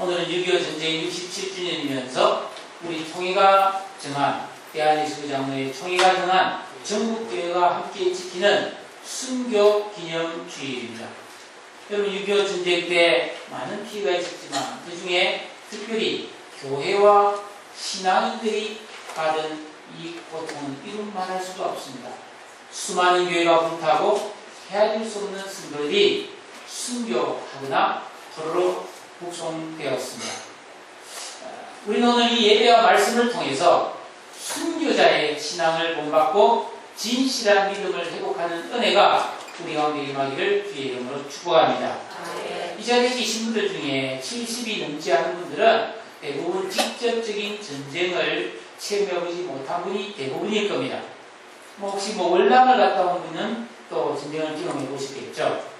오늘은 6.25 전쟁 67주년이면서 우리 총회가 정한, 대한예수교 장로회 총회가 정한 전국교회가 함께 지키는 순교 기념주일입니다. 여러분, 6.25 전쟁 때 많은 피해가 있었지만 그 중에 특별히 교회와 신앙인들이 받은 이 고통은 이루 말할 수가 없습니다. 수많은 교회가 불타고 헤아릴 수 없는 성도들이 순교하거나 도로로 북송되었습니다. 우리는 오늘 이 예배와 말씀을 통해서 순교자의 신앙을 본받고 진실한 믿음을 회복하는 은혜가 우리 가운데 임하기를 주의 이름으로 축복합니다. 이 자리에 계신 분들 중에 70이 넘지 않은 분들은 대부분 직접적인 전쟁을 체험해보지 못한 분이 대부분일 겁니다. 혹시 월남을 갔다 온 분은 또 전쟁을 경험해 보시겠죠.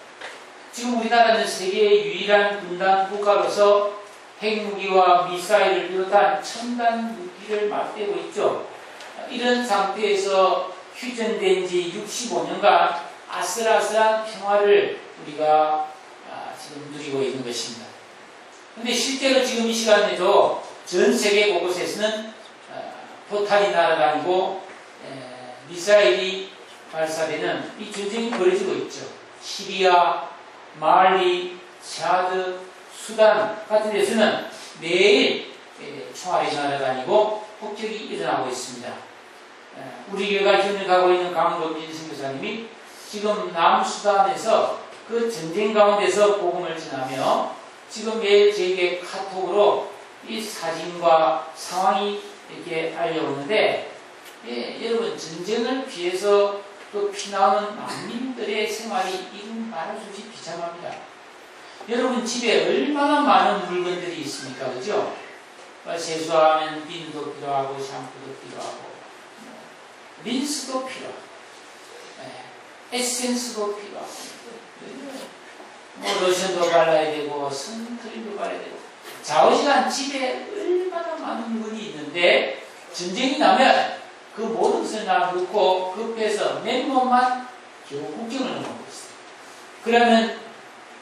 지금 우리나라는 세계의 유일한 분단 국가로서 핵무기와 미사일을 비롯한 첨단 무기를 맞대고 있죠. 이런 상태에서 휴전된 지 65년간 아슬아슬한 평화를 우리가 지금 누리고 있는 것입니다. 그런데 실제로 지금 이 시간에도 전 세계 곳곳에서는 포탄이 날아다니고 미사일이 발사되는 이 전쟁이 벌어지고 있죠. 시리아, 말리, 차드, 수단 같은 데서는 매일 총알이 날아다니고 폭격이 일어나고 있습니다. 우리 교회가 협력하고 있는 강동진 선교사님이 지금 남수단에서 그 전쟁 가운데서 복음을 전하며 지금 매일 저에게 카톡으로 이 사진과 상황이 이렇게 알려오는데, 여러분, 전쟁을 피해서 또 피나오는 난민들의 생활이 이름 말할 수 없이 비참합니다. 여러분, 집에 얼마나 많은 물건들이 있습니까? 그죠? 세수하면 비누도 필요하고 샴푸도 필요하고 린스도 필요하고 에센스도 필요하고 로션도 발라야 되고 선크림도 발라야 되고 좌우지간 집에 얼마나 많은 물건이 있는데 전쟁이 나면 그 모든 것을 놔두고 급해서 맨몸만 겨우 국경을 넘어오고 있어요. 그러면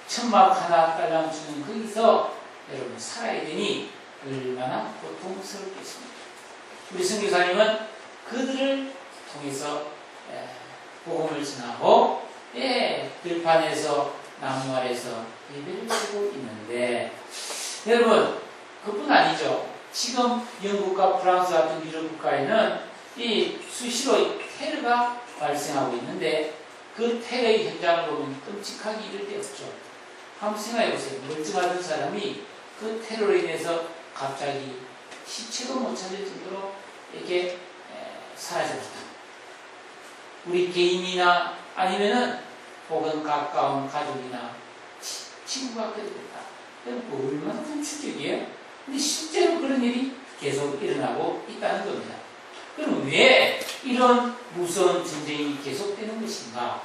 천막 하나 딸랑주는 거기서 여러분 살아야 되니 얼마나 고통스럽겠습니까? 우리 선교사님은 그들을 통해서 복음을 전하고 들판에서 나무 아래서 예배를 드리고 있는데, 여러분, 그뿐 아니죠. 지금 영국과 프랑스 같은 유럽 국가에는 이 수시로 테러가 발생하고 있는데 그 테러의 현장을 보면 끔찍하기 이를 데 없죠. 한번 생각해 보세요. 멀쩡하던 사람이 그 테러로 인해서 갑자기 시체도 못 찾을 정도로 이렇게 사라져버렸다. 우리 개인이나 아니면은 혹은 가까운 가족이나 친구가 그랬다. 그럼 얼마나 큰 충격이에요? 근데 실제로 그런 일이 계속 일어나고 있다는 겁니다. 그럼 왜 이런 무서운 전쟁이 계속되는 것인가?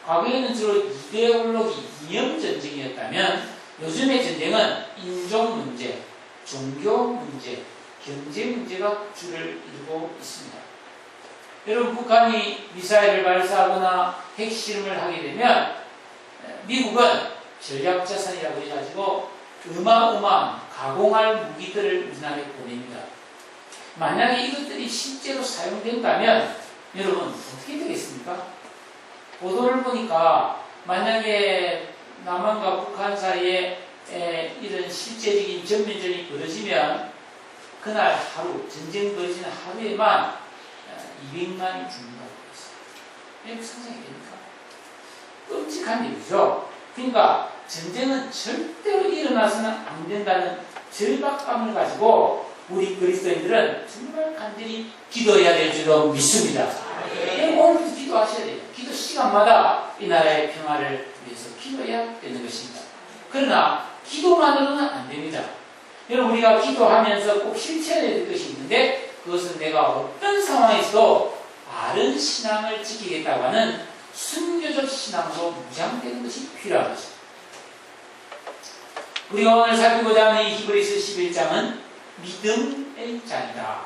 과거에는 주로 이데올로기, 이념 전쟁이었다면 요즘의 전쟁은 인종 문제, 종교 문제, 경제 문제가 주를 이루고 있습니다. 여러분, 북한이 미사일을 발사하거나 핵실험을 하게 되면 미국은 전략자산이라고 해가지고 어마어마한 가공할 무기들을 우리나라에 보냅니다. 만약에 이것들이 실제로 사용된다면 여러분 어떻게 되겠습니까? 보도를 보니까 만약에 남한과 북한 사이에 이런 실제적인 전면전이 벌어지면 그날 하루, 전쟁 벌어지는 하루에만 200만이 죽는다고 했어요. 이렇게 상상이 됩니까? 끔찍한 일이죠. 그러니까 전쟁은 절대로 일어나서는 안 된다는 절박감을 가지고 우리 그리스도인들은 정말 간절히 기도해야 될 줄로 믿습니다. 오늘도 기도하셔야 돼요. 기도 시간마다 이 나라의 평화를 위해서 기도해야 되는 것입니다. 그러나 기도만으로는 안 됩니다. 여러분, 우리가 기도하면서 꼭 실천해야 될 것이 있는데 그것은 내가 어떤 상황에서도 바른 신앙을 지키겠다고 하는 순교적 신앙으로 무장되는 것이 필요한 것입니다. 우리가 오늘 살피고자 하는 이 히브리서 11장은 믿음의 장이다.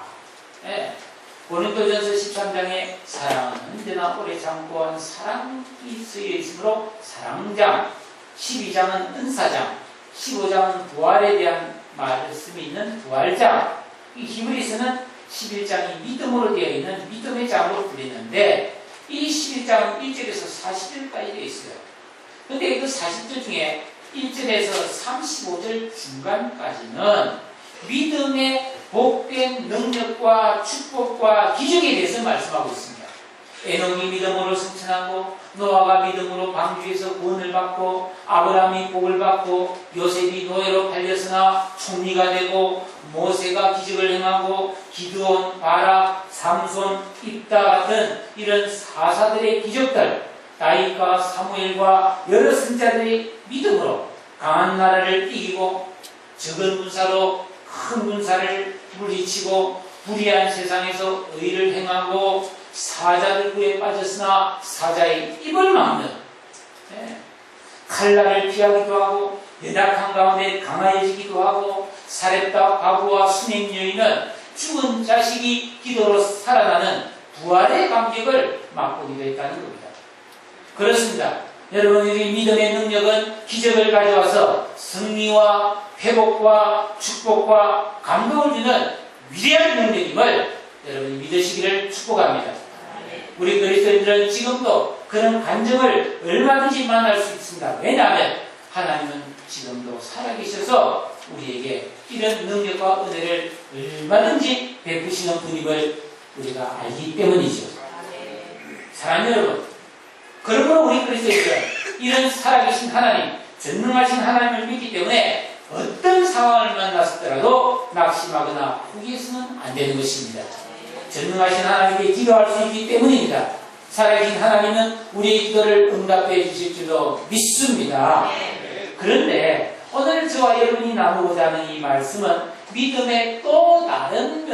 고린도전서 13장에 사랑은 언제나 오래 참고한 사랑이 쓰여 있으므로 사랑장, 12장은 은사장, 15장은 부활에 대한 말씀이 있는 부활장, 이 히브리서는 11장이 믿음으로 되어 있는 믿음의 장으로 불리는데 이 11장은 1절에서 40절까지 되어 있어요. 근데 그 40절 중에 1절에서 35절 중간까지는 믿음의 복된 능력과 축복과 기적에 대해서 말씀하고 있습니다. 에녹이 믿음으로 승천하고 노아가 믿음으로 방주에서 구원을 받고 아브라함이 복을 받고 요셉이 노예로 팔렸으나 총리가 되고 모세가 기적을 행하고 기드온, 바락, 삼손, 입다 같은 이런 사사들의 기적들, 다윗과 사무엘과 여러 선자들의 믿음으로 강한 나라를 이기고 적은 군사로 큰 군사를 물리치고 불의한 세상에서 의를 행하고 사자들 구에 빠졌으나 사자의 입을 막는, 칼날을 피하기도 하고 연약한 가운데 강하여지기도 하고 사렙다 과부와 수냉 여인은 죽은 자식이 기도로 살아나는 부활의 감격을 맛보기도 했다는 겁니다. 그렇습니다. 여러분들이 믿음의 능력은 기적을 가져와서 승리와 회복과 축복과 감동을 주는 위대한 능력임을 여러분이 믿으시기를 축복합니다. 우리 그리스도인들은 지금도 그런 간증을 얼마든지 만날 수 있습니다. 왜냐하면 하나님은 지금도 살아계셔서 우리에게 이런 능력과 은혜를 얼마든지 베푸시는 분임을 우리가 알기 때문이죠. 사랑하는 여러분, 그러므로 우리 그리스도인들은 이런 살아계신 하나님, 전능하신 하나님을 믿기 때문에 어떤 상황을 만났더라도 낙심하거나 포기해서는 안 되는 것입니다. 전능하신 하나님께 기도할 수 있기 때문입니다. 살아계신 하나님은 우리의 기도를 응답해 주실 줄로 믿습니다. 그런데 오늘 저와 여러분이 나누고자 하는 이 말씀은 믿음의 또 다른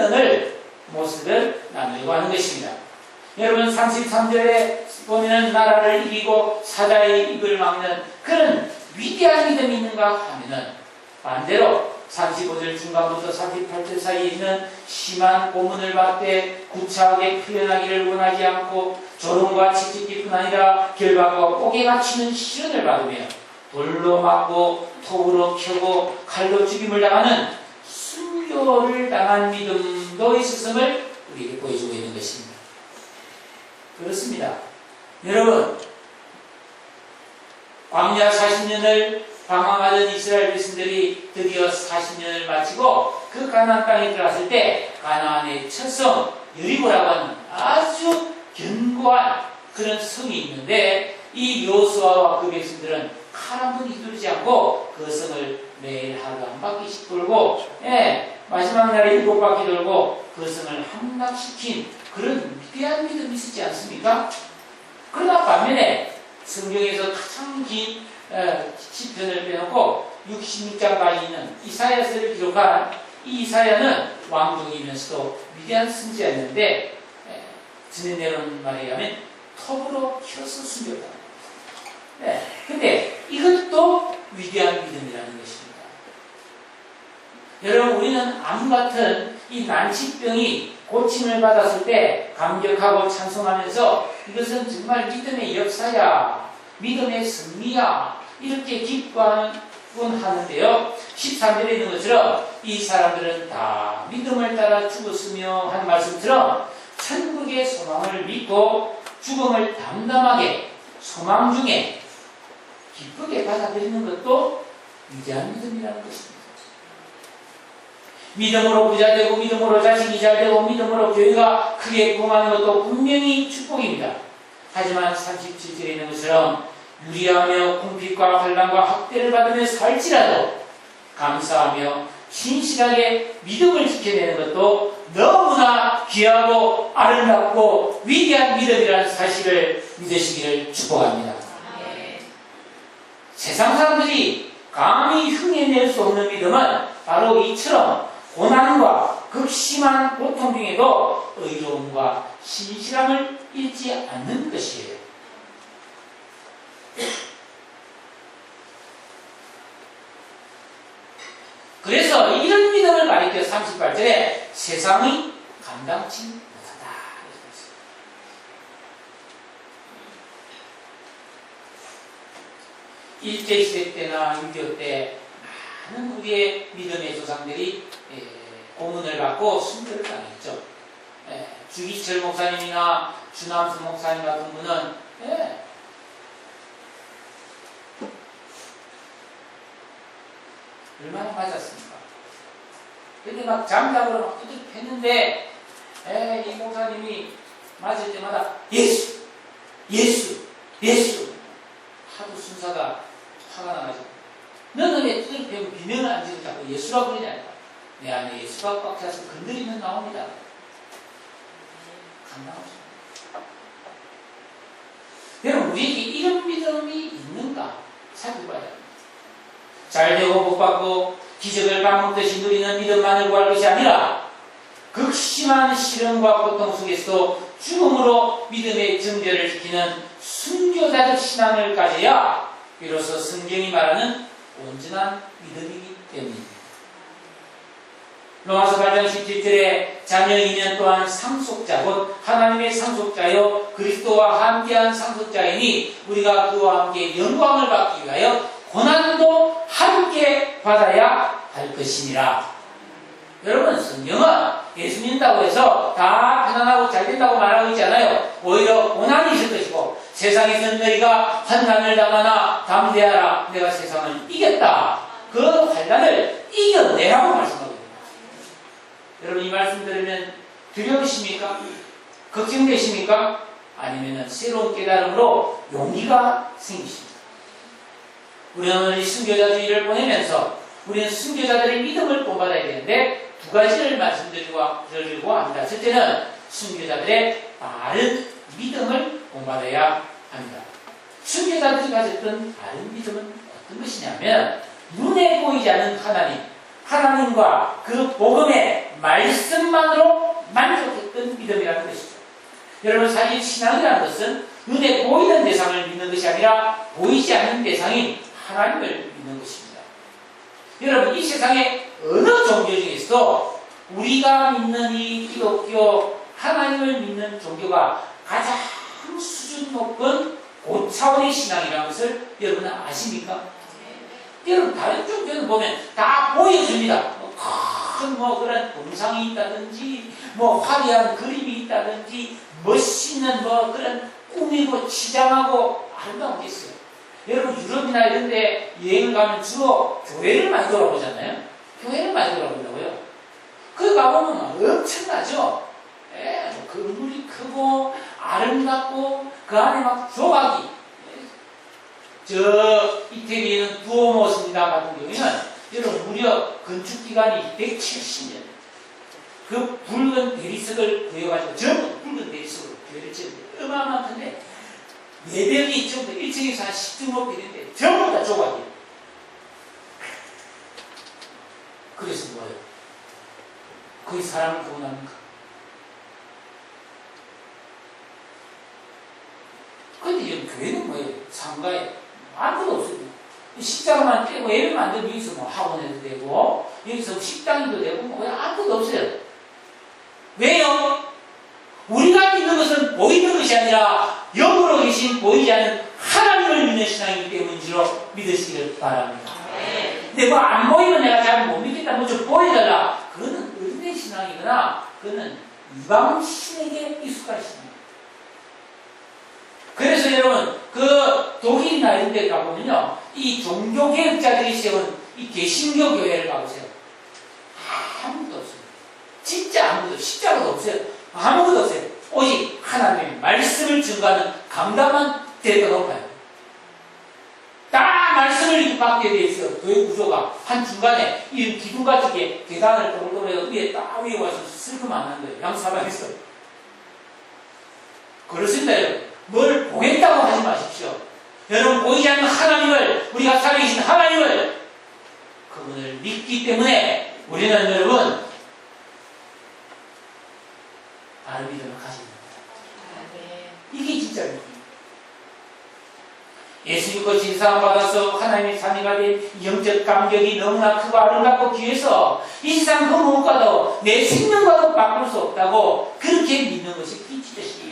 모습을 나누려고 하는 것입니다. 여러분 33절에 보면 나라를 이기고 사자의 입을 막는 그런 위대한 믿음이 있는가 하면은 반대로 35절 중간부터 38절 사이에 있는 심한 고문을 받되 구차하게 풀려나기를 원하지 않고 조롱과 채찍뿐 아니라 결박과 옥에 갇히는 시련을 받으며 돌로 맞고 톱으로 켜고 칼로 죽임을 당하는 순교를 당한 믿음도 있었음을 우리에게 보여주고 있는 것입니다. 그렇습니다. 여러분, 광야 40년을 방황하던 이스라엘 백성들이 드디어 40년을 마치고 그 가나안 땅에 들어갔을 때 가나안의 첫 성 여리고라고 하는 아주 견고한 그런 성이 있는데 이 여호수아와 그 백성들은 칼 한 번 휘두르지 않고 그 성을 매일 하루 한 바퀴씩 돌고 마지막 날에 7바퀴 돌고 그 성을 함락시킨 그런 위대한 믿음이 있었지 않습니까? 그러나 반면에 성경에서 가장 긴 시편을 빼놓고 66장까지 있는 이사야서를 기록한 이 이사야는 왕족이면서도 위대한 선지자였는데 전에 내려온 말에 의하면 톱으로 켜서 숨겼다. 근데 이것도 위대한 믿음이라는 것입니다. 여러분, 우리는 암 같은 이 난치병이 고침을 받았을 때 감격하고 찬송하면서 이것은 정말 믿음의 역사야, 믿음의 승리야, 이렇게 기뻐하곤 하는데요. 13절에 있는 것처럼 이 사람들은 다 믿음을 따라 죽었으며 한 말씀처럼 천국의 소망을 믿고 죽음을 담담하게 소망 중에 기쁘게 받아들이는 것도 위대한 믿음이라는 것입니다. 믿음으로 부자 되고 믿음으로 자식이 잘 되고 믿음으로 교회가 크게 부흥하는 것도 분명히 축복입니다. 하지만 37절에 있는 것처럼 유리하며 궁핍과 환난과 학대를 받으며 살지라도 감사하며 신실하게 믿음을 지켜내는 것도 너무나 귀하고 아름답고 위대한 믿음이라는 사실을 믿으시기를 축복합니다. 세상 사람들이 감히 흉내낼 수 없는 믿음은 바로 이처럼 고난과 극심한 고통 중에도 의로움과 신실함을 잃지 않는 것이에요. 그래서 이런 믿음을 가리켜 38절에 세상의 감당치 못하다. 1제 시대 때나 6.25 때 많은 우리의 믿음의 조상들이 고문을 받고 순교를 당했죠. 주기철 목사님이나 주남수 목사님 같은 분은 얼마나 맞았습니까? 근데 막 장작으로 막 두둑 했는데 이 목사님이 맞을 때마다 예수! 예수! 예수! 하도 순사가 화가 나가지고 너는 왜 두둑 패고 비명을 안 지르자고 예수라고 그러냐니까 내 안에 예수가 꽉 차서 건드리면 나옵니다. 안 나오죠. 여러분 우리에게 이런 믿음이 있는가 살펴봐야 합니다. 잘되고 복받고 기적을 밥 먹듯이 누리는 믿음만을 구할 것이 아니라 극심한 시련과 고통 속에서도 죽음으로 믿음의 정죄를 지키는 순교자적 신앙을 가져야 비로소 성경이 말하는 온전한 믿음이기 때문입니다. 로마서 8장 17절에 자녀이면 또한 상속자 곧 하나님의 상속자요 그리스도와 함께한 상속자이니 우리가 그와 함께 영광을 받기 위하여 고난도 함께 받아야 할 것이니라. 여러분 성경은 예수 믿는다고 해서 다 편안하고 잘 된다고 말하고 있지 않아요. 오히려 고난이 있을 것이고 세상에서는 너희가 환난을 당하나 담대하라 내가 세상을 이겼다. 그 환난을 이겨내라고 말씀하고 있습니다. 여러분 이 말씀 들으면 두려우십니까? 걱정되십니까? 아니면 새로운 깨달음으로 용기가 생기십니까? 우리는 오늘 이 순교자주의를 보내면서 우리는 순교자들의 믿음을 본받아야 되는데 두 가지를 말씀드리려고 합니다. 첫째는 순교자들의 바른 믿음을 본받아야 합니다. 순교자들이 가졌던 바른 믿음은 어떤 것이냐면 눈에 보이지 않는 하나님과 그 복음의 말씀만으로 만족했던 믿음이라는 것이죠. 여러분 사실 신앙이라는 것은 눈에 보이는 대상을 믿는 것이 아니라 보이지 않는 대상인 하나님을 믿는 것입니다. 여러분 이 세상의 어느 종교 중에서도 우리가 믿는 이 기독교 하나님을 믿는 종교가 가장 수준 높은 고차원의 신앙이라는 것을 여러분은 아십니까? 여러분 다른 종교는 보면 다 보여줍니다. 큰 그런 동상이 있다든지 화려한 그림이 있다든지 멋있는 그런 꾸미고 치장하고 아름다운 게 있어요. 여러분 유럽이나 이런 데 여행을 가면 주로 교회를 많이 돌아보잖아요. 교회를 많이 돌아본다고요. 그 가보면 엄청나죠. 건물이 크고 아름답고 그 안에 막 조각이 저 이태리에는 두오모 성당 같은 경우에는 여러분 무려 건축기간이 170년 그 붉은 대리석을 구해가지고 전부 붉은 대리석으로 교회를 지었는데 어마어마한 건데 예벽이 전부 1층에서 한 10층 높이 되는데 전부 다 조각이에요. 그래서 뭐예요? 거기 사람을 구원합니까? 근데 여기 교회는 뭐예요? 상가에 아무것도 없습니다. 식당만 떼고 예배만 되면 여기서 학원에도 되고 여기서 식당도 되고 아무것도 없어요. 왜요? 우리가 믿는 것은 보이는 것이 아니라 영으로 계신 보이지 않는 하나님을 믿는 신앙이기 때문인지로 믿으시기를 바랍니다. 근데 안 보이면 내가 잘 못 믿겠다. 좀 보여달라. 그거는 어린애 신앙이거나 그거는 이방 신에게 익숙한 신앙입니다. 그래서 여러분 그 독일이나 이런 데 가보면요 이 종교개혁자들이 세운 이 개신교 교회를 가보세요. 아무것도 없어요. 진짜 아무것도 없어요. 십자가도 없어요. 아무것도 없어요. 오직 하나님의 말씀을 증거하는 강단만 대가 높아요. 다 말씀을 이렇게 받게 되어 있어요. 교회 구조가 한 중간에 이 기둥 같은 게 계단을 도로도로 위에 딱 위에 와서 슬금 안 하는 거예요. 양사방에서. 그렇습니다 여러분. 뭘 보겠다고 하지 마십시오. 여러분 보이지 않는 하나님을 우리가 살아계신 하나님을 그분을 믿기 때문에 우리는 여러분 바른 믿음을 가지는 겁니다. 이게 진짜 믿음입니다. 예수 믿고 진사함 받아서 하나님의 자녀가 된 영적 감격이 너무나 크고 아름답고 귀해서 이 세상 그 무엇과도 내 생명과도 바꿀 수 없다고 그렇게 믿는 것이 진짜입니다.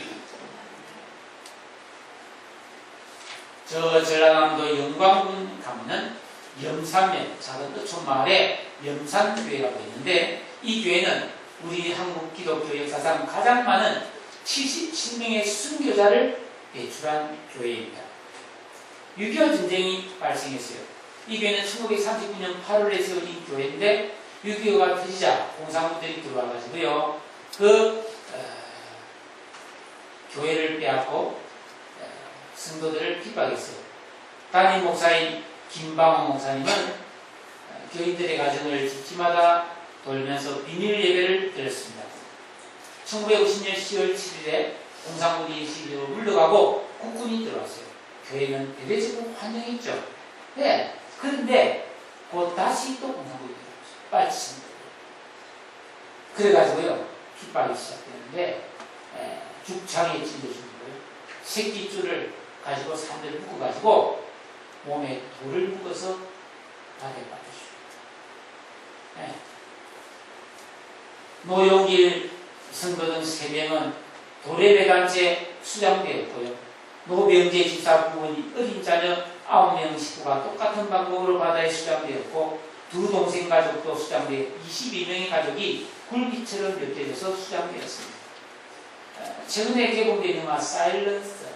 저 전라남도 영광군 가면은 염산면, 작은 어촌 마을에 염산교회라고 있는데, 이 교회는 우리 한국 기독교 역사상 가장 많은 77명의 순교자를 배출한 교회입니다. 6.25 전쟁이 발생했어요. 이 교회는 1939년 8월에 세워진 교회인데 6.25가 터지자 공산군들이 들어와가지고요, 교회를 빼앗고 성도들을 핍박했어요. 담임 목사인 김방호 목사님은 교인들의 가정을 집집마다 돌면서 비밀 예배를 드렸습니다. 1950년 10월 7일에 공산군이 시기로 물러가고 국군이 들어왔어요. 교회는 대대적으로 환영했죠. 네. 그런데 곧 다시 또 공산군이 들어왔어요. 빨치습니다. 그래가지고요, 핍박이 시작되는데 죽창에 찔러주는 거예요. 새끼줄을 가지고 사람들을 묶어가지고 몸에 돌을 묶어서 바다에 빠뜨려요. 네. 노용길 성도 등 3명은 돌에 매단 채 수장되었고요. 노병재 집사 부모님 어린 자녀 9명 식구가 똑같은 방법으로 바다에 수장되었고, 두 동생 가족도 수장되어 22명의 가족이 굴비처럼 엮여져서 수장되었습니다. 최근에 개봉된 영화 사일런스,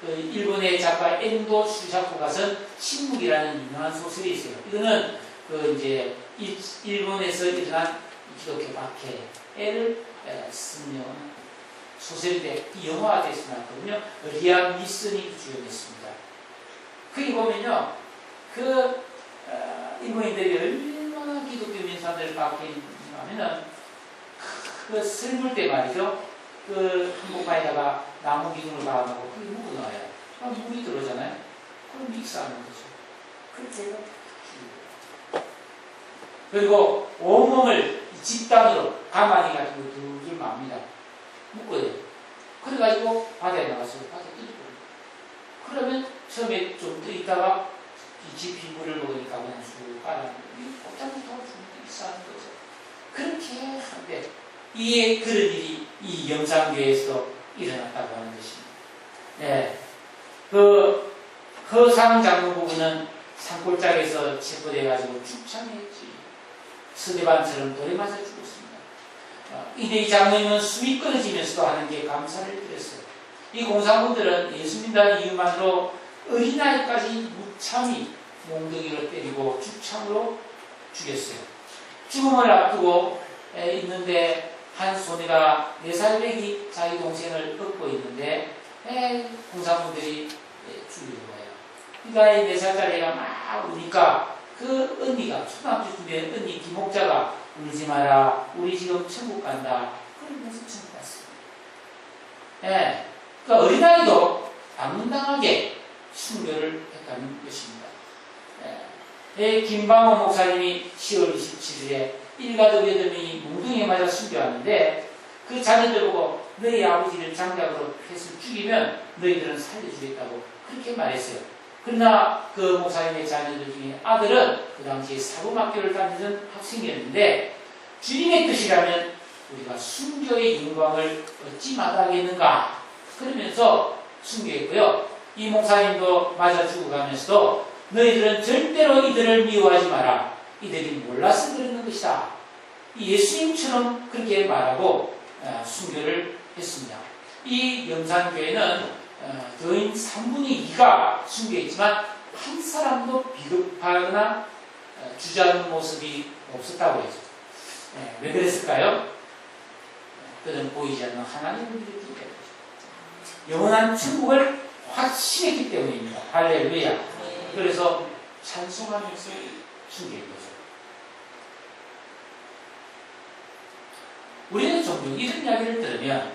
일본의 작가 엔도 슈샤코가 쓴 침묵이라는 유명한 소설이 있어요. 이거는 이제 일본에서 일어난 기독교 박해를 쓴 소설인데 이 영화가 돼서 나왔거든요. 리암 니슨이 주연했습니다. 거기 보면요, 일본인들이 얼마나 기독교 민사들을 박해하면은 설물 때 말이죠. 한복판에다가 나무 기둥을 박아놓고 그게 묵어 나와요. 물이 들어오잖아요. 그럼 믹스하는 거죠. 그래서 그리고 온몸을 집단으로 가만히 가지고 둘둘 맙니다. 묶어야 돼요. 그래가지고 바다에 나가서 바다에 뛰어버려요. 그러면 처음에 좀 떠 있다가 지피물을 먹으니까 그냥 쑥 빨아내고 꼼짝부터 싸는 거죠. 그렇게 하는데 이에 그런 일이 이 영산교회에서 일어났다고 하는 것입니다. 네. 허상 장로 부부는 산골짜기에서 체포돼가지고 죽창했지. 서대반처럼 돌에 맞아 죽었습니다. 이때 이 장로님은 숨이 끊어지면서도 하는 게 감사를 드렸어요. 이 공산군들은 예수 믿는다는 이유만으로 어린아이까지 무참히 몽둥이로 때리고 죽창으로 죽였어요. 죽음을 앞두고 있는데 한 소녀가 4살배기 자기 동생을 업고 있는데 공산군들이 죽이는 거예요. 그러니까 이 4살짜리 애가 막 우니까 그 언니가, 초등학교 준비한 언니 김옥자가 울지 마라, 우리 지금 천국 간다. 그러면서 천국 갔어요. 그러니까 어린아이도 당당하게 순교를 했다는 것입니다. 김방호 목사님이 10월 27일에 일가족 8명이 몽둥이에 맞아 순교하는데 그 자녀들 보고 너희 아버지를 장작으로 패서 죽이면 너희들은 살려주겠다고 그렇게 말했어요. 그러나 그 목사님의 자녀들 중에 아들은 그 당시에 사범학교를 다니던 학생이었는데 주님의 뜻이라면 우리가 순교의 영광을 얻지 마다하겠는가 그러면서 순교했고요. 이 목사님도 맞아 죽어가면서도 너희들은 절대로 이들을 미워하지 마라. 이들이 몰라서 그러는 것이다. 예수님처럼 그렇게 말하고 순교를 했습니다. 이 영산교회는 교인 3분의 2가 순교했지만 한 사람도 비겁하거나 주저하는 모습이 없었다고 했죠. 왜 그랬을까요? 그들은 보이지 않는 하나님을 믿었기 때문이죠. 영원한 천국을 확신했기 때문입니다. 할렐루야. 그래서 찬송하면서 순교한 거죠. 우리는 종종 이런 이야기를 들으면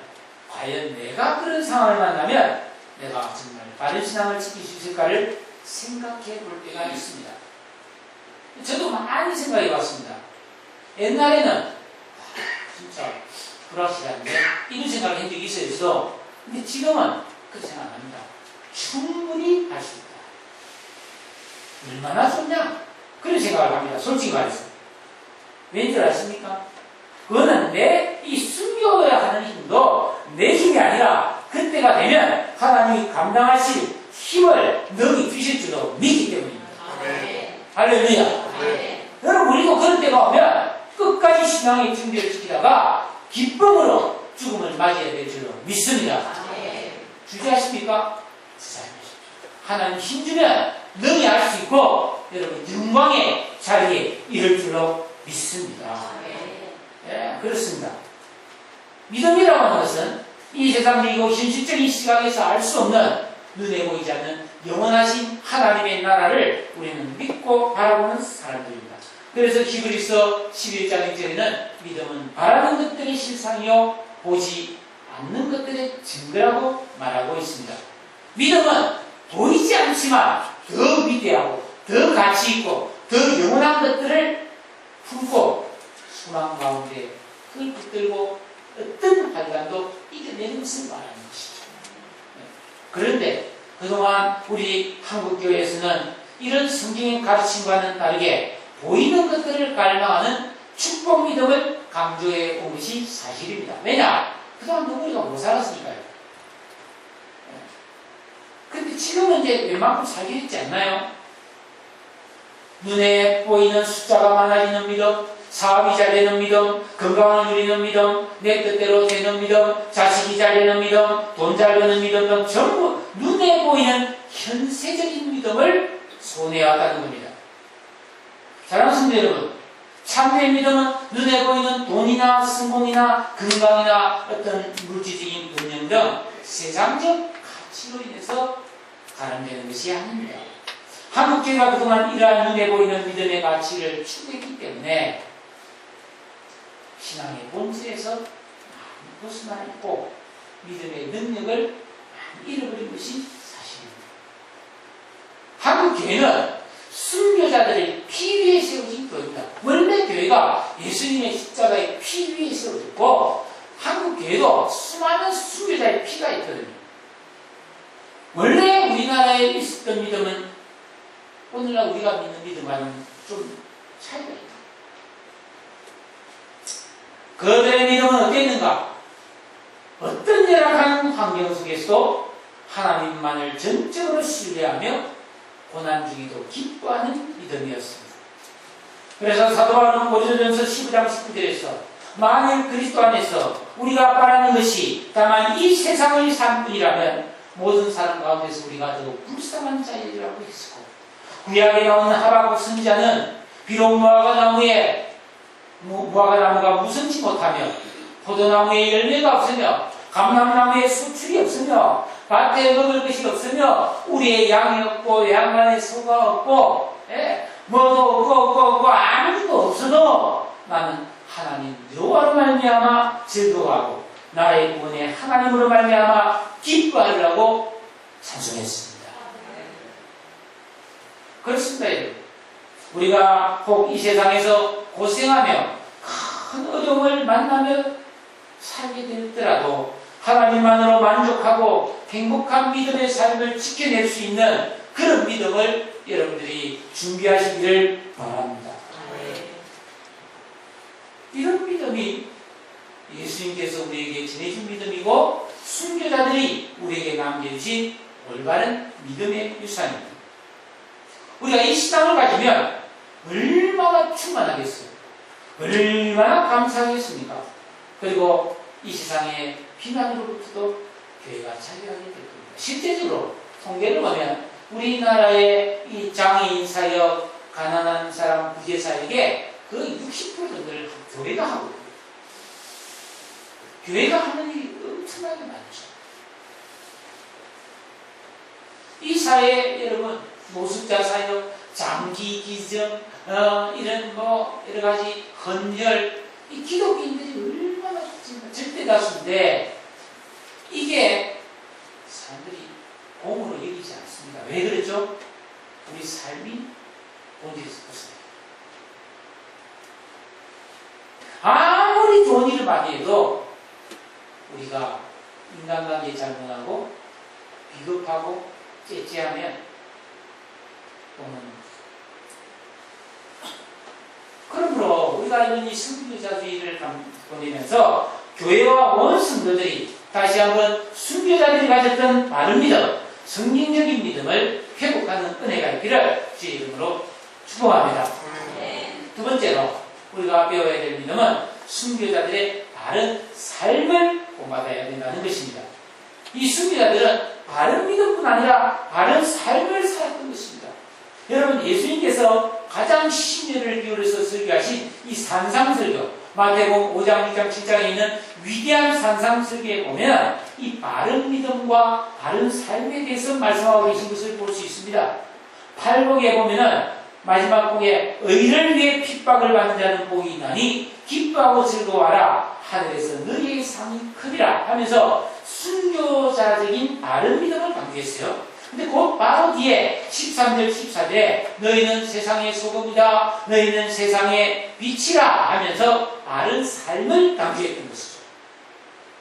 과연 내가 그런 상황을 만나면 내가 정말 바른 신앙을 지킬 수 있을까를 생각해 볼 때가 있습니다. 저도 많이 생각해 봤습니다. 옛날에는 진짜 불확실한데 이런 생각을 한 적이 있어요. 근데 지금은 그렇게 생각 안 합니다. 충분히 할 수 있다. 얼마나 좋냐? 그런 생각을 합니다. 솔직히 말해서. 왠지 아십니까? 그거는 이 순교해야 하는 힘도 내 힘이 아니라 그때가 되면 하나님이 감당하실 힘을 능히 주실 줄로 믿기 때문입니다. 할렐루야. 여러분, 우리도 그런 때가 오면 끝까지 신앙의 준비를 지키다가 기쁨으로 죽음을 맞이해야 될 줄로 믿습니다. 주저하십니까? 주저하십시오. 하나님 힘주면 능히 할 수 있고 여러분 영광의 자리에 이를 줄로 믿습니다. 예, 그렇습니다. 믿음이라고 하는 것은 이 세상이고 현실적인 시각에서 알 수 없는 눈에 보이지 않는 영원하신 하나님의 나라를 우리는 믿고 바라보는 사람들입니다. 그래서 히브리서 11장 1절에는 믿음은 바라는 것들의 실상이요 보지 않는 것들의 증거라고 말하고 있습니다. 믿음은 보이지 않지만 더 위대하고 더 가치 있고 더 영원한 것들을 품고 소망 가운데 그걸 붙들고 어떤 환란도 이겨내는 것을 말하는 것이죠. 그런데 그동안 우리 한국교회에서는 이런 성경의 가르침과는 다르게 보이는 것들을 갈망하는 축복 믿음을 강조해 온 것이 사실입니다. 왜냐? 그동안 우리가 못 살았으니까요. 그런데 지금은 이제 웬만큼 살게 됐지 않나요? 눈에 보이는 숫자가 많아지는 믿음, 사업이 잘 되는 믿음, 건강을 누리는 믿음, 내 뜻대로 되는 믿음, 자식이 잘 되는 믿음, 돈 잘 버는 믿음 등 전부 눈에 보이는 현세적인 믿음을 손해왔다는 겁니다. 사랑하는 성도 여러분, 참된 믿음은 눈에 보이는 돈이나 성공이나 건강이나 어떤 물질적인 번영 등 세상적 가치로 인해서 가람되는 것이 아닙니다. 한국교회가 그동안 이러한 눈에 보이는 믿음의 가치를 추구했기 때문에 신앙의 본질에서 많이 벗어나 있고 믿음의 능력을 많이 잃어버린 것이 사실입니다. 한국교회는 순교자들의 피 위에 세워진 교회입니다. 원래 교회가 예수님의 십자가의 피 위에 세워졌고 한국교회도 수많은 순교자의 피가 있거든요. 원래 우리나라에 있었던 믿음은 오늘날 우리가 믿는 믿음과는 좀 차이가 있다. 그들의 믿음은 어땠는가? 어떤 열악한 환경 속에서도 하나님만을 전적으로 신뢰하며 고난 중에도 기뻐하는 믿음이었습니다. 그래서 사도 바울은 고린도전서 15장 19절에서 만일 그리스도 안에서 우리가 바라는 것이 다만 이 세상의 삶뿐이라면 모든 사람 가운데서 우리가 더욱 불쌍한 자이라고 했었고, 구약에 나오는 하박국 선지자는 비록 무화과나무가 무성치 못하며 포도나무에 열매가 없으며 감람나무에 수출이 없으며 밭에 먹을 것이 없으며 우리의 양이 없고 양간에 소가 없고 뭐도 없고 아무것도 없어도 나는 하나님 여호와로 말미암아 즐거워하고 나의 구원의 하나님으로 말미암아 기뻐하리라고 찬송했습니다. 그렇습니다. 여러분. 우리가 혹 이 세상에서 고생하며 큰 어려움을 만나며 살게 되더라도 하나님만으로 만족하고 행복한 믿음의 삶을 지켜낼 수 있는 그런 믿음을 여러분들이 준비하시기를 바랍니다. 이런 믿음이 예수님께서 우리에게 전해준 믿음이고 순교자들이 우리에게 남겨주신 올바른 믿음의 유산입니다. 우리가 이 신앙을 가지면 얼마나 충만하겠어요? 얼마나 감사하겠습니까? 그리고 이 세상의 비난으로부터도 교회가 자유하게 될 겁니다. 실제적으로 통계를 보면 우리나라의 이 장애인 사역, 가난한 사람, 부재 사역의 그 60% 정도를 교회가 하고 있어요. 교회가 하는 일이 엄청나게 많죠. 이 사회에 여러분 노숙자 사역, 장기 기증, 이런 여러 가지 헌혈, 이 기독교인들이 얼마나 절대 다수인데 이게 사람들이 공으로 여기지 않습니다. 왜 그렇죠? 우리 삶이 본질에서 벗어나요. 아무리 좋은 일을 많이 해도 우리가 인간관계에 잘못하고 비겁하고 째째하면 또는 그러므로 우리가 이런 이 순교자주의를 보내면서 교회와 온 성도들이 다시 한번 순교자들이 가졌던 바른 믿음, 성경적인 믿음을 회복하는 은혜가 있기를 주의 이름으로 축복합니다. 두 번째로 우리가 배워야 될 믿음은 순교자들의 바른 삶을 본받아야 된다는 것입니다. 이 순교자들은 바른 믿음뿐 아니라 바른 삶을 살았던 것입니다. 여러분, 예수님께서 가장 심혈을 기울여서 설교하신 이 산상설교, 마태복음 5장, 6장, 7장에 있는 위대한 산상설교에 보면 이 바른 믿음과 바른 삶에 대해서 말씀하고 계신 것을 볼 수 있습니다. 8복에 보면은 마지막 복에 의를 위해 핍박을 받는 자는 복이 있나니 기뻐하고 즐거워하라 하늘에서 너희의 상이 크리라 하면서 순교자적인 바른 믿음을 강조했어요. 근데 그 바로 뒤에 13절 14절에 너희는 세상의 소금이다, 너희는 세상의 빛이라 하면서 바른 삶을 강조했던 것이죠.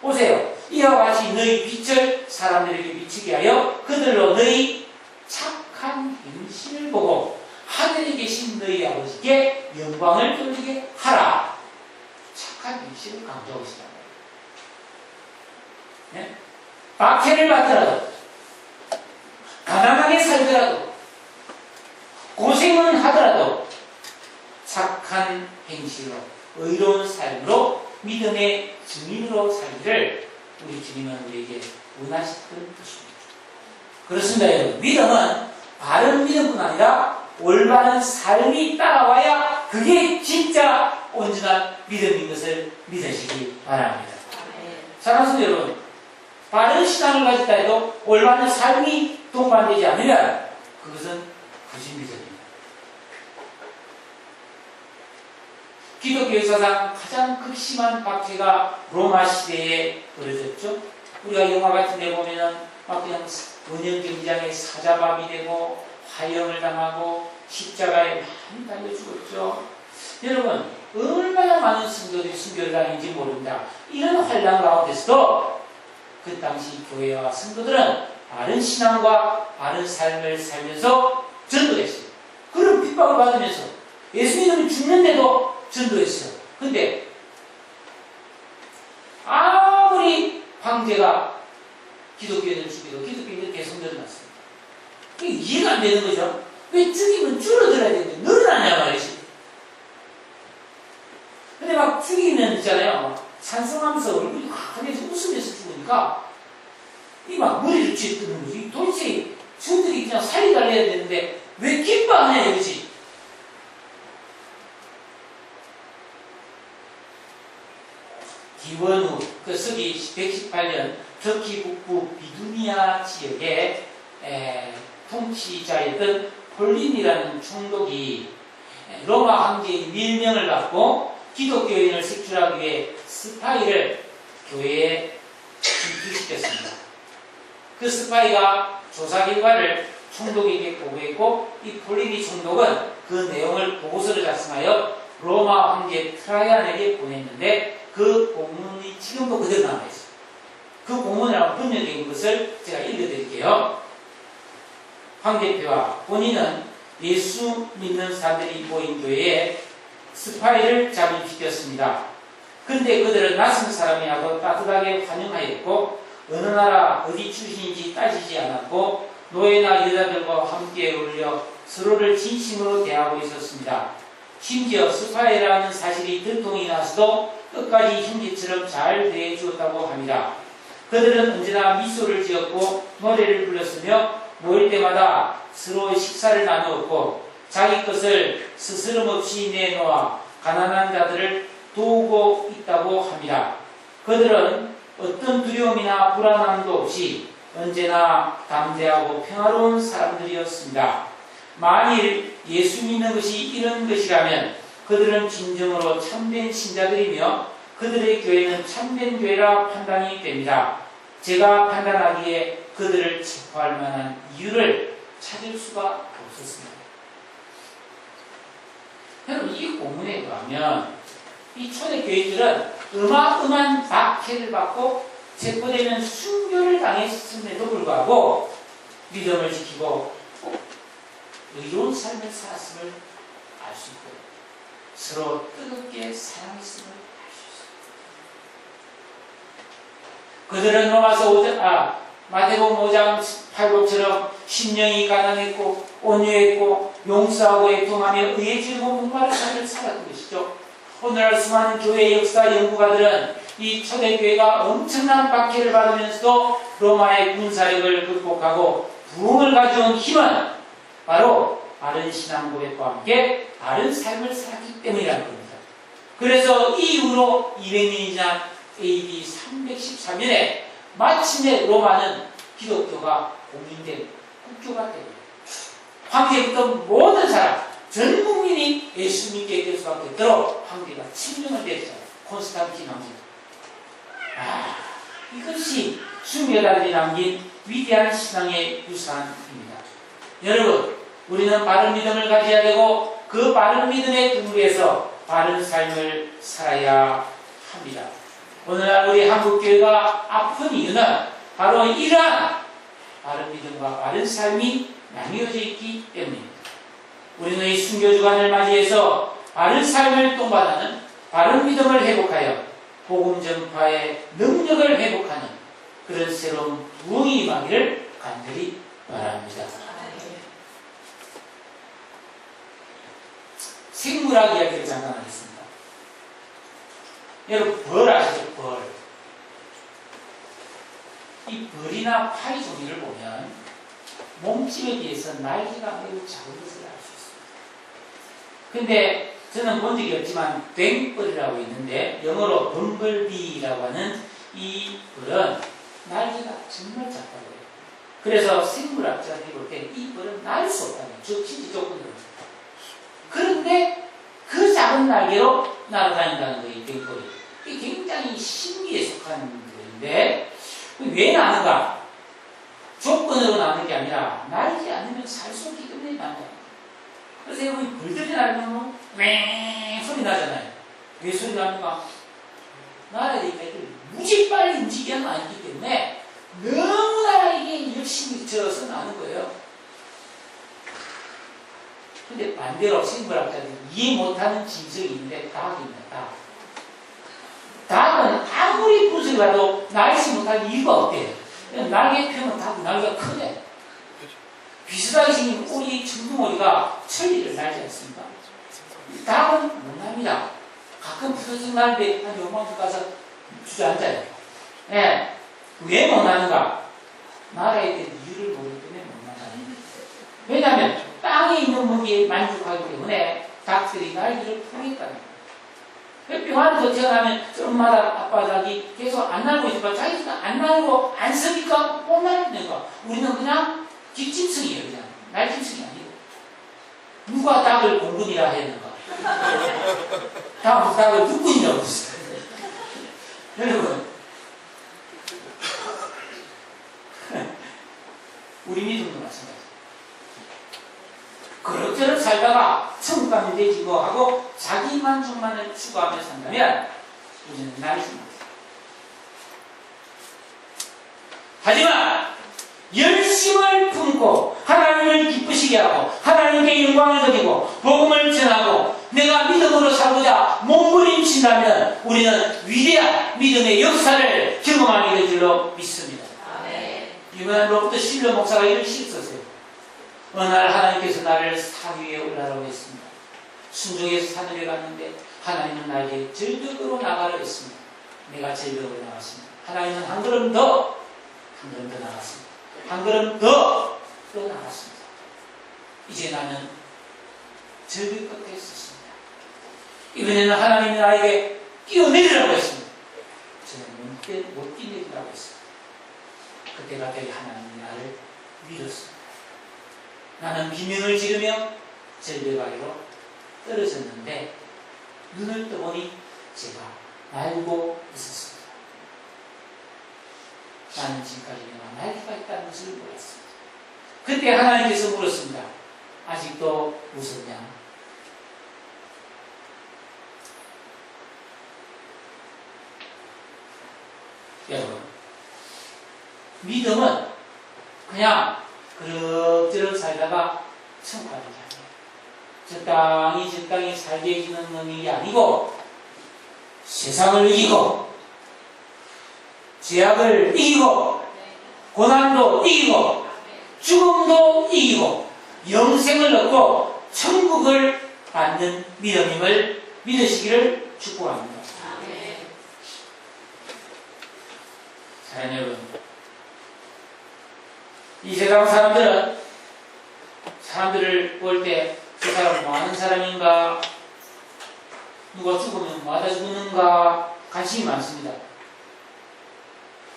보세요. 이와 같이 너희 빛을 사람들에게 비치게 하여 그들로 너희 착한 행실을 보고 하늘에 계신 너희 아버지께 영광을 돌리게 하라. 착한 행실을 강조하고 있습니다. 네? 박해를 받더라도, 가난하게 살더라도, 고생은 하더라도 착한 행실로, 의로운 삶으로, 믿음의 증인으로 살기를 우리 주님은 우리에게 원하셨던 것입니다. 그렇습니다, 여러분. 믿음은 바른 믿음뿐 아니라 올바른 삶이 따라와야 그게 진짜 온전한 믿음인 것을 믿으시기 바랍니다. 사랑하는 성도 여러분, 바른 신앙을 가졌다 해도 올바른 삶이 동반되지 않으면 그것은 거짓 믿음입니다. 기독교 역사상 가장 극심한 박해가 로마 시대에 벌어졌죠. 우리가 영화 같은 데 보면은 막 그냥 원형 경기장에 사자밥이 되고 화형을 당하고 십자가에 많이 달려 죽었죠. 여러분, 얼마나 많은 성도들이 순교를 당했는지 모릅니다. 이런 환란 가운데서도 그 당시 교회와 성도들은 바른 신앙과 바른 삶을 살면서 전도했어요. 그런 핍박을 받으면서 예수님은 죽는데도 전도했어요. 근데 아무리 황제가 기독교인을 죽이고 기독교인들 계속 늘어났습니다. 이게 이해가 안 되는 거죠. 왜 죽이면 줄어들어야 되는데 늘어나냐 말이지. 근데 막 죽이면 있잖아요. 찬성하면서 얼굴이 환해서 웃으면서 죽으니까 이 막 머리를 쥐어뜯는 거지. 도대체 저들이 그냥 살이 달려야 되는데 왜 기뻐하냐 이거지. 기원후 그 서기 118년 터키 북부 비두니아 지역의 통치자였던 폴린이라는 총독이 로마 황제의 밀명을 받고 기독교인을 색출하기 위해 스파이를 교회에 진출시켰습니다. 그 스파이가 조사 결과를 총독에게 보고했고 이 폴린이 총독은 그 내용을 보고서를 작성하여 로마 황제 트라이안에게 보냈는데 그 공문이 지금도 그대로 남아있어요. 그 공문이라고 번역된 것을 제가 읽어드릴게요. 황 대표와 본인은 예수 믿는 사람들이 모인 교회에 스파이를 잠입시켰습니다. 근데 그들은 낯선 사람이라고 따뜻하게 환영하였고 어느 나라 어디 출신인지 따지지 않았고 노예나 여자들과 함께 어울려 서로를 진심으로 대하고 있었습니다. 심지어 스파이라는 사실이 들통이 나서도 끝까지 형제처럼 잘 대해주었다고 합니다. 그들은 언제나 미소를 지었고 노래를 불렀으며 모일 때마다 서로 식사를 나누었고 자기 것을 스스럼 없이 내놓아 가난한 자들을 도우고 있다고 합니다. 그들은 어떤 두려움이나 불안함도 없이 언제나 담대하고 평화로운 사람들이었습니다. 만일 예수 믿는 것이 이런 것이라면 그들은 진정으로 참된 신자들이며 그들의 교회는 참된 교회라 판단이 됩니다. 제가 판단하기에 그들을 체포할 만한 이유를 찾을 수가 없었습니다. 여러분, 이 본문에 의하면 이 초대교인들은 어마어마한 박해를 받고 체포되면 순교를 당했음에도 불구하고 믿음을 지키고 의로운 삶을 살았음을 알 수 있고 서로 뜨겁게 사랑했음을 알 수 있습니다. 그들은 마태복음 5장 팔복처럼 심령이 가난했고 온유했고 용서하고 애통하며 의에 즐거운 목마른 삶을 살았던 것이죠. 오늘날 수많은 교회 역사 연구가들은 이 초대교회가 엄청난 박해를 받으면서도 로마의 군사력을 극복하고 부흥을 가져온 힘은 바로 바른 신앙 고백과 함께 바른 삶을 살았기 때문이라는 겁니다. 그래서 이후로 200년이 지난 AD 313년에 마침내 로마는 기독교가 공인된 국교가 됩니다. 황제부터 모든 사람, 전 국민이 예수 믿게 될 수밖에 없도록 황제가 침명을 내렸어요. 콘스탄틴 황제. 이것이 수메달이 남긴 위대한 신앙의 유산입니다. 여러분, 우리는 바른 믿음을 가져야 되고 그 바른 믿음의 근거에서 바른 삶을 살아야 합니다. 오늘날 우리 한국교회가 아픈 이유는 바로 이러한 바른 믿음과 바른 삶이 나뉘어져 있기 때문입니다. 우리는 이 순교주간을 맞이해서 바른 삶을 통과하는 바른 믿음을 회복하여 복음 전파의 능력을 회복하는 그런 새로운 부흥이 임하기를 간절히 바랍니다. 생물학 이야기를 잠깐 하겠습니다. 여러분, 벌 아시죠? 벌. 이 벌이나 파리 종류를 보면 몸집에 비해서 날개가 매우 작은 것을 알 수 있습니다. 근데 저는 본 적이 없지만 뱅벌이라고 있는데 영어로 범블비라고 하는 이 벌은 날개가 정말 작다고 해요. 그래서 생물학자들이 볼 때 이 벌은 날 수 없다는 진짜 조건으로. 그런데 그 작은 날개로 날아다닌다는 거예요, 이 뱅벌이. 이게 굉장히 신기에 속한 거인데 왜 나는가? 조건으로 나는 게 아니라 날지 않으면 살 수 없기 때문에 난다. 그래서 여러분 벌들이 날면 왱 소리 나잖아요. 왜 소리 나는가? 날아야 되니까 무지 빨리 움직여야 나기 때문에 너무나 이게 열심히 져서 나는 거예요. 근데 반대로 생물학자들이 이해 못하는 짐승이 있는데 닭입니다. 닭. 닭은 아무리 붓을 가도 날지 못할 이유가 없대요. 날개 펴면 닭은 날개가 크대. 비슷하게 생긴 오리, 청둥오리가 천리를 날지 않습니까? 닭은 못 납니다. 가끔 부서진 날인데 한 요만큼 가서 주저앉아요. 네. 왜 못 나는가? 날아야 될 이유를 모르기 때문에 못 나가요. 왜냐하면 땅에 있는 먹이에 만족하기 때문에 닭들이 날개를 풀겠다는 거예요. 병아리도 태어나면 엄마다 아빠 닭이 계속 안 날고 있으니까 자기가 안 날고 안 쓰니까 못 날리는 거. 우리는 그냥 뒷짐승이에요. 그냥 날짐승이 아니고. 누가 닭을 공군이라 했는가? 다음 닭을 육군이라고 했어요. 여러분, 우리 믿음도 마찬가지예요. 그럭저럭 살다가 천국 가면 되지 뭐 하고 자기 만족만을 추구하며 산다면 우리는 날지 못해요. 하지만 열심을 품고 하나님을 기쁘시게 하고 하나님께 영광을 드리고 복음을 전하고 내가 믿음으로 살고자 몸부림친다면 우리는 위대한 믿음의 역사를 경험하게 될 줄로 믿습니다. 유명한 로버트 실러 목사가 이런 시를 썼어요. 어느 날 하나님께서 나를 산 위에 올라라고 했습니다. 순종해서 산을 갔는데 하나님은 나에게 절벽으로 나가라 했습니다. 내가 절벽으로 나갔습니다. 하나님은 한 걸음 더 나갔습니다. 한 걸음 더 나갔습니다. 이제 나는 절벽 끝에 있었습니다. 이번에는 하나님이 나에게 뛰어내리라고 했습니다. 저는 못 뛰내리라고 했습니다. 그때 갑자기 하나님이 나를 밀었습니다. 나는 비명을 지르며 절벽 아래로 떨어졌는데 눈을 떠보니 제가 날고 있었습니다. 나는 지금까지 내가 날개가 있다는 것을 몰랐습니다. 그때 하나님께서 물었습니다. 아직도 무섭냐? 여러분, 믿음은 그냥 그럭저럭 살다가 천국 가는 게 아니에요. 적당히 살게 해주는 능력이 아니고 세상을 이기고 죄악을 이기고 고난도 이기고 죽음도 이기고 영생을 얻고 천국을 받는 믿음임을 믿으시기를 축복합니다. 사랑하는 여러분, 이 세상 사람들을 볼 때 그 사람은 뭐 하는 사람인가, 누가 죽으면 뭐 하다 죽는가 관심이 많습니다.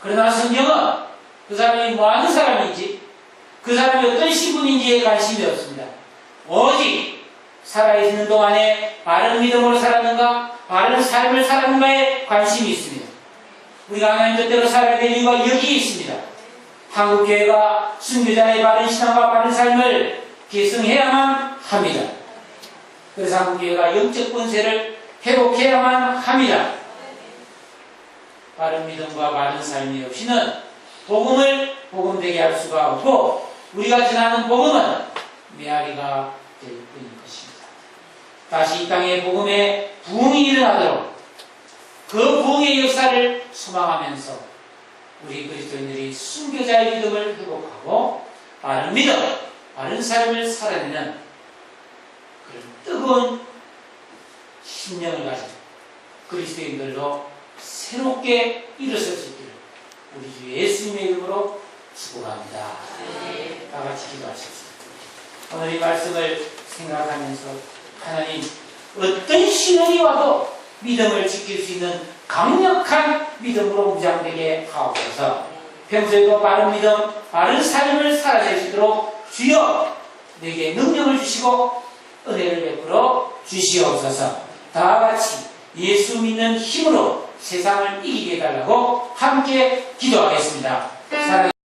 그러나 성경은 그 사람이 뭐 하는 사람인지, 그 사람이 어떤 신분인지에 관심이 없습니다. 오직 살아있는 동안에 바른 믿음으로 살았는가, 바른 삶을 살았는가에 관심이 있습니다. 우리가 하나님 뜻대로 살아야 될 이유가 여기에 있습니다. 한국교회가 순교자의 바른 신앙과 바른 삶을 계승해야만 합니다. 그래서 한국교회가 영적 권세를 회복해야만 합니다. 바른 믿음과 바른 삶이 없이는 복음을 복음되게 할 수가 없고, 우리가 전하는 복음은 메아리가 될 뿐인 것입니다. 다시 이 땅에 복음의 부흥이 일어나도록 그 부흥의 역사를 소망하면서 우리 그리스도인들이 순교자의 믿음을 회복하고 바른 믿음, 바른 삶을 살아내는 그런 뜨거운 신령을 가진 그리스도인들로 새롭게 일어설 수 있기를 우리 주 예수님의 이름으로 축복합니다. 다 같이 기도하십시오. 오늘 이 말씀을 생각하면서 하나님, 어떤 시련이 와도 믿음을 지킬 수 있는 강력한 믿음으로 무장되게 하옵소서. 평소에도 바른 믿음, 바른 삶을 살아낼 수 있도록 주여 내게 능력을 주시고 은혜를 베풀어 주시옵소서. 다 같이 예수 믿는 힘으로 세상을 이기게 해달라고 함께 기도하겠습니다.